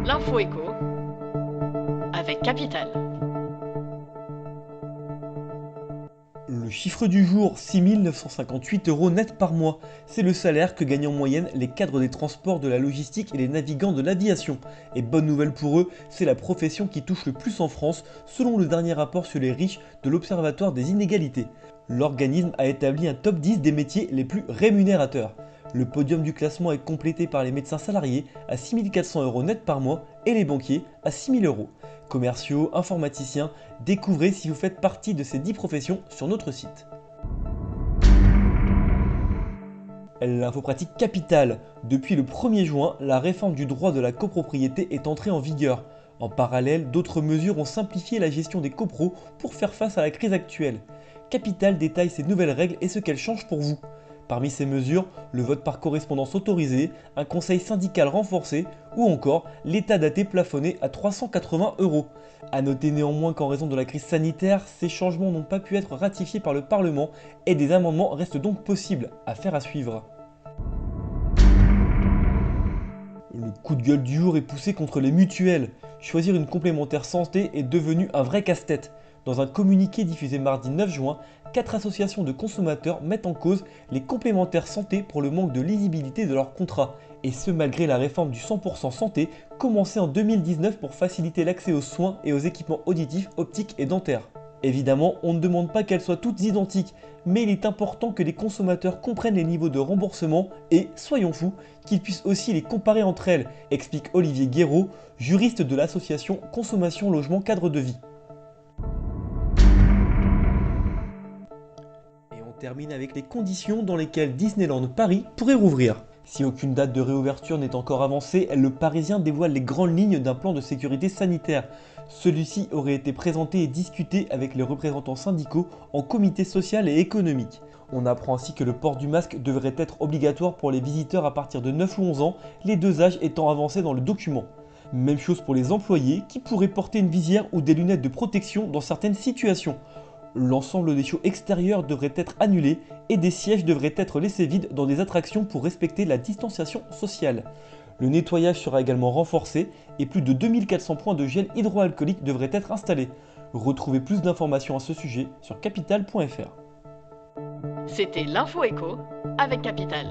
L'info écho avec Capital. Le chiffre du jour, 6 958 € net par mois. C'est le salaire que gagnent en moyenne les cadres des transports, de la logistique et les navigants de l'aviation. Et bonne nouvelle pour eux, c'est la profession qui touche le plus en France, selon le dernier rapport sur les riches de l'Observatoire des inégalités. L'organisme a établi un top 10 des métiers les plus rémunérateurs. Le podium du classement est complété par les médecins salariés à 6 400 € net par mois et les banquiers à 6 000 €. Commerciaux, informaticiens, découvrez si vous faites partie de ces 10 professions sur notre site. L'info pratique capitale. Depuis le 1er juin, la réforme du droit de la copropriété est entrée en vigueur. En parallèle, d'autres mesures ont simplifié la gestion des copros pour faire face à la crise actuelle. Capital détaille ces nouvelles règles et ce qu'elles changent pour vous. Parmi ces mesures, le vote par correspondance autorisé, un conseil syndical renforcé ou encore l'état daté plafonné à 380 €. A noter néanmoins qu'en raison de la crise sanitaire, ces changements n'ont pas pu être ratifiés par le Parlement et des amendements restent donc possibles. Affaire à suivre. Le coup de gueule du jour est poussé contre les mutuelles. Choisir une complémentaire santé est devenu un vrai casse-tête. Dans un communiqué diffusé mardi 9 juin, 4 associations de consommateurs mettent en cause les complémentaires santé pour le manque de lisibilité de leurs contrats, et ce malgré la réforme du 100% santé commencée en 2019 pour faciliter l'accès aux soins et aux équipements auditifs, optiques et dentaires. Évidemment, on ne demande pas qu'elles soient toutes identiques, mais il est important que les consommateurs comprennent les niveaux de remboursement et, soyons fous, qu'ils puissent aussi les comparer entre elles, explique Olivier Guéraud, juriste de l'association Consommation Logement Cadre de Vie. Et on termine avec les conditions dans lesquelles Disneyland Paris pourrait rouvrir. Si aucune date de réouverture n'est encore avancée, le Parisien dévoile les grandes lignes d'un plan de sécurité sanitaire. Celui-ci aurait été présenté et discuté avec les représentants syndicaux en comité social et économique. On apprend ainsi que le port du masque devrait être obligatoire pour les visiteurs à partir de 9 ou 11 ans, les deux âges étant avancés dans le document. Même chose pour les employés qui pourraient porter une visière ou des lunettes de protection dans certaines situations. L'ensemble des shows extérieurs devrait être annulé et des sièges devraient être laissés vides dans des attractions pour respecter la distanciation sociale. Le nettoyage sera également renforcé et plus de 2400 points de gel hydroalcoolique devraient être installés. Retrouvez plus d'informations à ce sujet sur capital.fr. C'était l'info écho avec Capital.